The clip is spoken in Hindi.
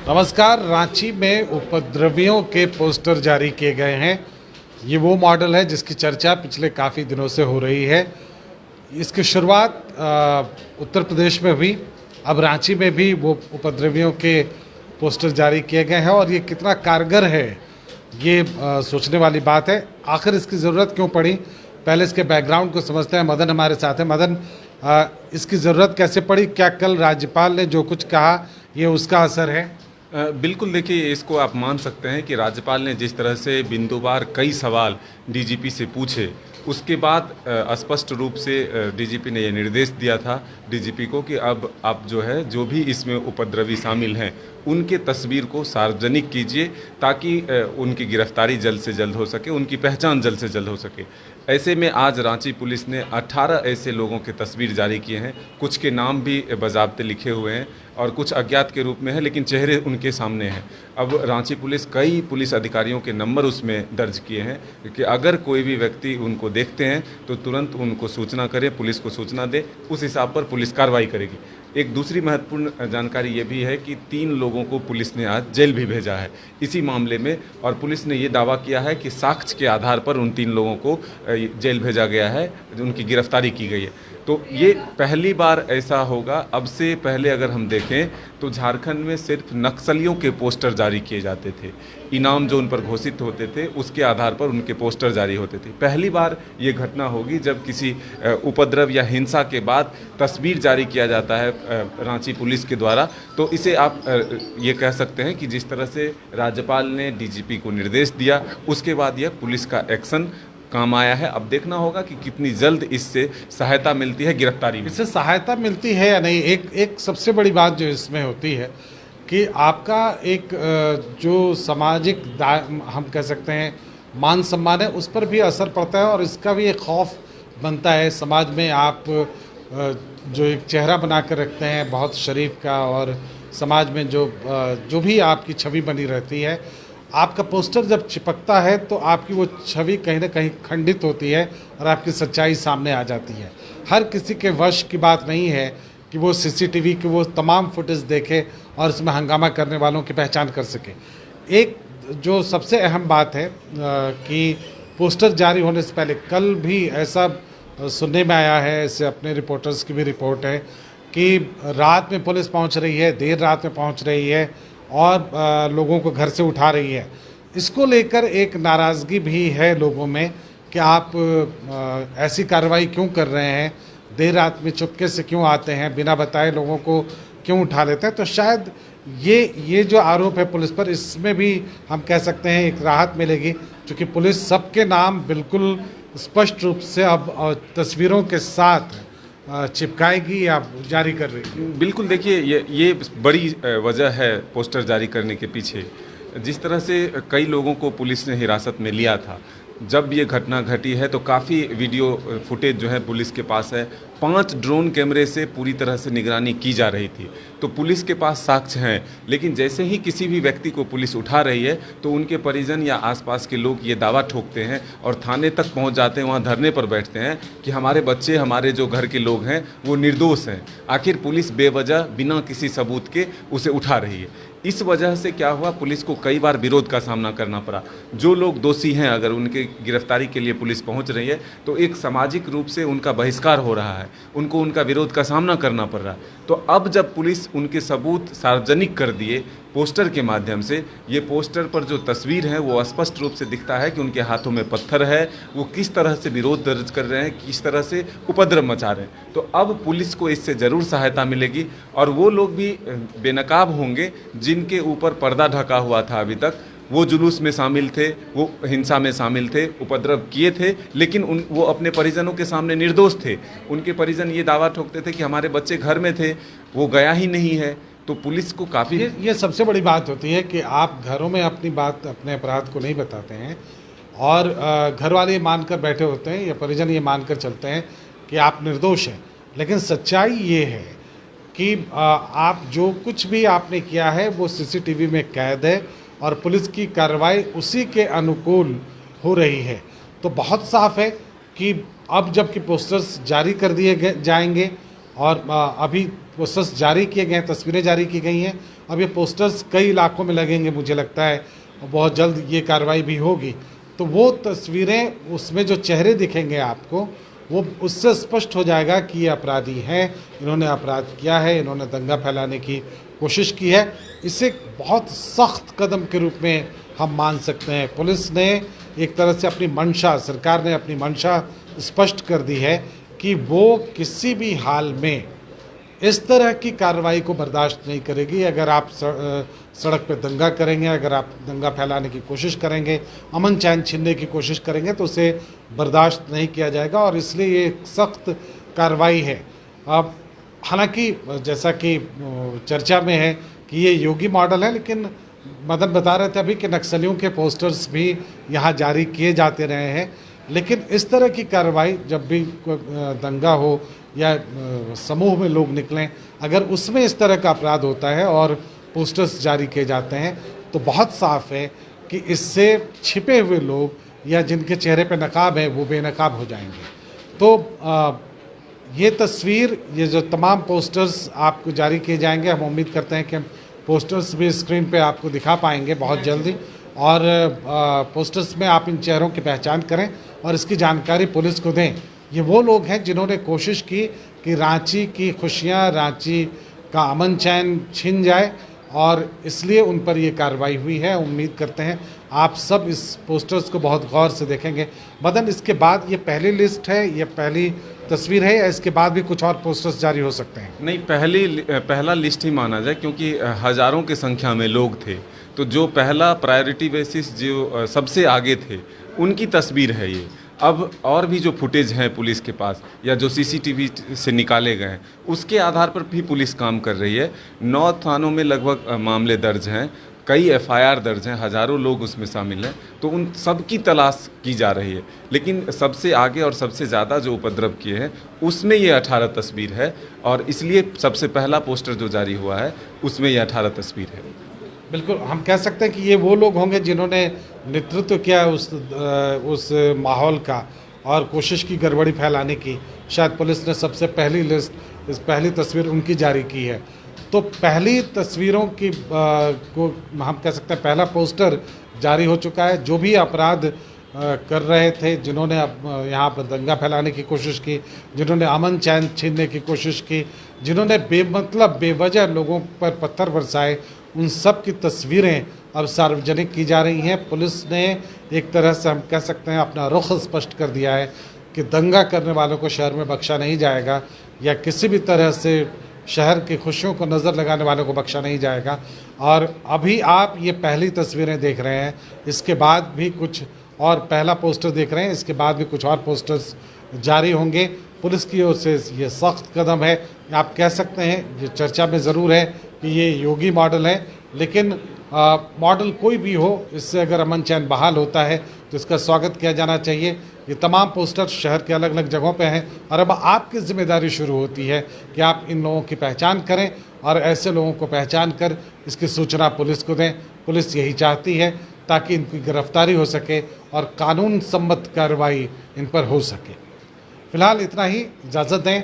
नमस्कार। रांची में उपद्रवियों के पोस्टर जारी किए गए हैं। ये वो मॉडल है जिसकी चर्चा पिछले काफ़ी दिनों से हो रही है। इसकी शुरुआत उत्तर प्रदेश में हुई, अब रांची में भी वो उपद्रवियों के पोस्टर जारी किए गए हैं और ये कितना कारगर है ये सोचने वाली बात है। आखिर इसकी ज़रूरत क्यों पड़ी, पहले इसके बैकग्राउंड को समझते हैं। मदन हमारे साथ है। मदन, इसकी ज़रूरत कैसे पड़ी? क्या कल राज्यपाल ने जो कुछ कहा ये उसका असर है? बिल्कुल, देखिए, इसको आप मान सकते हैं कि राज्यपाल ने जिस तरह से बिंदुवार कई सवाल डीजीपी से पूछे, उसके बाद स्पष्ट रूप से डीजीपी ने ये निर्देश दिया था डीजीपी को कि अब आप जो है, जो भी इसमें उपद्रवी शामिल हैं, उनके तस्वीर को सार्वजनिक कीजिए ताकि उनकी गिरफ्तारी जल्द से जल्द हो सके, उनकी पहचान जल्द से जल्द हो सके। ऐसे में आज रांची पुलिस ने 18 ऐसे लोगों के तस्वीर जारी किए हैं। कुछ के नाम भी बाज़ाब्ते लिखे हुए हैं और कुछ अज्ञात के रूप में है, लेकिन चेहरे उनके सामने हैं। अब रांची पुलिस कई पुलिस अधिकारियों के नंबर उसमें दर्ज किए हैं कि अगर कोई भी व्यक्ति उनको देखते हैं तो तुरंत उनको सूचना करे, पुलिस को सूचना दे, उस हिसाब पर पुलिस कार्रवाई करेगी। एक दूसरी महत्वपूर्ण जानकारी ये भी है कि 3 लोगों को पुलिस ने आज जेल भी भेजा है इसी मामले में, और पुलिस ने ये दावा किया है कि साक्ष्य के आधार पर उन 3 लोगों को जेल भेजा गया है, उनकी गिरफ्तारी की गई है। तो ये पहली बार ऐसा होगा। अब से पहले अगर हम देखें तो झारखंड में सिर्फ नक्सलियों के पोस्टर जारी किए जाते थे। इनाम जो उन पर घोषित होते थे उसके आधार पर उनके पोस्टर जारी होते थे। पहली बार ये घटना होगी जब किसी उपद्रव या हिंसा के बाद तस्वीर जारी किया जाता है रांची पुलिस के द्वारा। तो इसे आप ये कह सकते हैं कि जिस तरह से राज्यपाल ने डीजीपी को निर्देश दिया, उसके बाद यह पुलिस का एक्शन काम आया है। अब देखना होगा कि कितनी जल्द इससे सहायता मिलती है गिरफ्तारी में। इससे सहायता मिलती है या नहीं। एक सबसे बड़ी बात जो इसमें होती है कि आपका एक जो सामाजिक हम कह सकते हैं मान सम्मान है, उस पर भी असर पड़ता है और इसका भी एक खौफ बनता है समाज में। आप जो एक चेहरा बना कर रखते हैं बहुत शरीफ का, और समाज में जो भी आपकी छवि बनी रहती है, आपका पोस्टर जब चिपकता है तो आपकी वो छवि कहीं ना कहीं खंडित होती है और आपकी सच्चाई सामने आ जाती है। हर किसी के वश की बात नहीं है कि वो सीसीटीवी की वो तमाम फुटेज देखे और इसमें हंगामा करने वालों की पहचान कर सके। एक जो सबसे अहम बात है कि पोस्टर जारी होने से पहले कल भी ऐसा सुनने में आया है, इससे अपने रिपोर्टर्स की भी रिपोर्ट है कि रात में पुलिस पहुंच रही है, देर रात में पहुंच रही है और लोगों को घर से उठा रही है। इसको लेकर एक नाराज़गी भी है लोगों में कि आप ऐसी कार्रवाई क्यों कर रहे हैं, देर रात में चुपके से क्यों आते हैं, बिना बताए लोगों को क्यों उठा लेते हैं। तो शायद ये जो आरोप है पुलिस पर, इसमें भी हम कह सकते हैं एक राहत मिलेगी, क्योंकि पुलिस सबके नाम बिल्कुल स्पष्ट रूप से अब तस्वीरों के साथ चिपकाएगी या जारी कर रही है। बिल्कुल, देखिए, ये बड़ी वजह है पोस्टर जारी करने के पीछे। जिस तरह से कई लोगों को पुलिस ने हिरासत में लिया था, जब ये घटना घटी है तो काफ़ी वीडियो फुटेज जो है पुलिस के पास है। 5 ड्रोन कैमरे से पूरी तरह से निगरानी की जा रही थी, तो पुलिस के पास साक्ष्य हैं। लेकिन जैसे ही किसी भी व्यक्ति को पुलिस उठा रही है तो उनके परिजन या आसपास के लोग ये दावा ठोकते हैं और थाने तक पहुंच जाते हैं, वहां धरने पर बैठते हैं कि हमारे बच्चे, हमारे जो घर के लोग हैं वो निर्दोष हैं। आखिर पुलिस बेवजह बिना किसी सबूत के उसे उठा रही है। इस वजह से क्या हुआ, पुलिस को कई बार विरोध का सामना करना पड़ा। जो लोग दोषी हैं, अगर उनके गिरफ्तारी के लिए पुलिस पहुंच रही है तो एक सामाजिक रूप से उनका बहिष्कार हो रहा है, उनको उनका विरोध का सामना करना पड़ रहा है। तो अब जब पुलिस उनके सबूत सार्वजनिक कर दिए पोस्टर के माध्यम से, ये पोस्टर पर जो तस्वीर है वो स्पष्ट रूप से दिखता है कि उनके हाथों में पत्थर है, वो किस तरह से विरोध दर्ज कर रहे हैं, किस तरह से उपद्रव मचा रहे हैं। तो अब पुलिस को इससे ज़रूर सहायता मिलेगी और वो लोग भी बेनकाब होंगे जिनके ऊपर पर्दा ढका हुआ था अभी तक। वो जुलूस में शामिल थे, वो हिंसा में शामिल थे, उपद्रव किए थे, लेकिन वो अपने परिजनों के सामने निर्दोष थे। उनके परिजन ये दावा ठोकते थे कि हमारे बच्चे घर में थे, वो गया ही नहीं है। तो पुलिस को काफ़ी ये सबसे बड़ी बात होती है कि आप घरों में अपनी बात, अपने अपराध को नहीं बताते हैं और घर वाले ये मानकर बैठे होते हैं या परिजन ये मानकर चलते हैं कि आप निर्दोष हैं। लेकिन सच्चाई ये है कि आप जो कुछ भी आपने किया है वो सीसीटीवी में कैद है और पुलिस की कार्रवाई उसी के अनुकूल हो रही है। तो बहुत साफ है कि अब जबकि पोस्टर्स जारी कर दिए जाएंगे और अभी पोस्टर्स जारी किए गए हैं, तस्वीरें जारी की गई हैं। अब ये पोस्टर्स कई इलाकों में लगेंगे, मुझे लगता है बहुत जल्द ये कार्रवाई भी होगी। तो वो तस्वीरें, उसमें जो चेहरे दिखेंगे आपको, वो उससे स्पष्ट हो जाएगा कि ये अपराधी हैं, इन्होंने अपराध किया है, इन्होंने दंगा फैलाने की कोशिश की है। इसे बहुत सख्त कदम के रूप में हम मान सकते हैं। पुलिस ने एक तरह से अपनी मंशा, सरकार ने अपनी मंशा स्पष्ट कर दी है कि वो किसी भी हाल में इस तरह की कार्रवाई को बर्दाश्त नहीं करेगी। अगर आप सड़क पे दंगा करेंगे, अगर आप दंगा फैलाने की कोशिश करेंगे, अमन चैन छीनने की कोशिश करेंगे, तो उसे बर्दाश्त नहीं किया जाएगा और इसलिए ये एक सख्त कार्रवाई है। अब हालांकि जैसा कि चर्चा में है कि ये योगी मॉडल है, लेकिन मदन बता रहे थे अभी कि नक्सलियों के पोस्टर्स भी यहाँ जारी किए जाते रहे हैं। लेकिन इस तरह की कार्रवाई जब भी दंगा हो या समूह में लोग निकलें, अगर उसमें इस तरह का अपराध होता है और पोस्टर्स जारी किए जाते हैं, तो बहुत साफ है कि इससे छिपे हुए लोग या जिनके चेहरे पे नकाब है वो बेनकाब हो जाएंगे। तो ये तस्वीर, ये जो तमाम पोस्टर्स आपको जारी किए जाएंगे, हम उम्मीद करते हैं कि हम पोस्टर्स भी स्क्रीन पे आपको दिखा पाएंगे बहुत जल्दी। और पोस्टर्स में आप इन चेहरों की पहचान करें और इसकी जानकारी पुलिस को दें। ये वो लोग हैं जिन्होंने कोशिश की कि रांची की खुशियां, रांची का अमन चैन छिन जाए और इसलिए उन पर ये कार्रवाई हुई है। उम्मीद करते हैं आप सब इस पोस्टर्स को बहुत गौर से देखेंगे। मदन, इसके बाद ये पहली लिस्ट है, ये पहली तस्वीर है या इसके बाद भी कुछ और पोस्टर्स जारी हो सकते हैं? नहीं, पहला लिस्ट ही माना जाए, क्योंकि हज़ारों की संख्या में लोग थे। तो जो पहला प्रायोरिटी बेसिस जो सबसे आगे थे, उनकी तस्वीर है ये। अब और भी जो फुटेज हैं पुलिस के पास या जो सीसीटीवी से निकाले गए हैं, उसके आधार पर भी पुलिस काम कर रही है। 9 थानों में लगभग मामले दर्ज हैं, कई एफआईआर दर्ज हैं, हज़ारों लोग उसमें शामिल हैं। तो उन सब की तलाश की जा रही है। लेकिन सबसे आगे और सबसे ज़्यादा जो उपद्रव किए हैं, उसमें ये 18 तस्वीर है और इसलिए सबसे पहला पोस्टर जो जारी हुआ है उसमें ये 18 तस्वीर है। बिल्कुल, हम कह सकते हैं कि ये वो लोग होंगे जिन्होंने नेतृत्व किया उस माहौल का और कोशिश की गड़बड़ी फैलाने की। शायद पुलिस ने सबसे पहली तस्वीर उनकी जारी की है। तो पहली तस्वीरों की को हम कह सकते हैं पहला पोस्टर जारी हो चुका है। जो भी अपराध कर रहे थे, जिन्होंने यहाँ पर दंगा फैलाने की कोशिश की, जिन्होंने अमन चैन छीनने की कोशिश की, जिन्होंने बेमतलब बेवजह लोगों पर पत्थर बरसाए, उन सब की तस्वीरें अब सार्वजनिक की जा रही हैं। पुलिस ने एक तरह से हम कह सकते हैं अपना रुख स्पष्ट कर दिया है कि दंगा करने वालों को शहर में बख्शा नहीं जाएगा या किसी भी तरह से शहर की खुशियों को नज़र लगाने वालों को बख्शा नहीं जाएगा। और अभी आप ये पहली तस्वीरें देख रहे हैं, इसके बाद भी कुछ और पहला पोस्टर देख रहे हैं, इसके बाद भी कुछ और पोस्टर्स जारी होंगे। पुलिस की ओर से ये सख्त कदम है। आप कह सकते हैं, ये चर्चा में ज़रूर है कि ये योगी मॉडल है, लेकिन मॉडल कोई भी हो, इससे अगर अमन चैन बहाल होता है तो इसका स्वागत किया जाना चाहिए। ये तमाम पोस्टर शहर के अलग अलग जगहों पे हैं और अब आपकी जिम्मेदारी शुरू होती है कि आप इन लोगों की पहचान करें और ऐसे लोगों को पहचान कर इसकी सूचना पुलिस को दें। पुलिस यही चाहती है ताकि इनकी गिरफ्तारी हो सके और कानून सम्मत कार्रवाई इन पर हो सके। फिलहाल इतना ही, इजाज़त दें।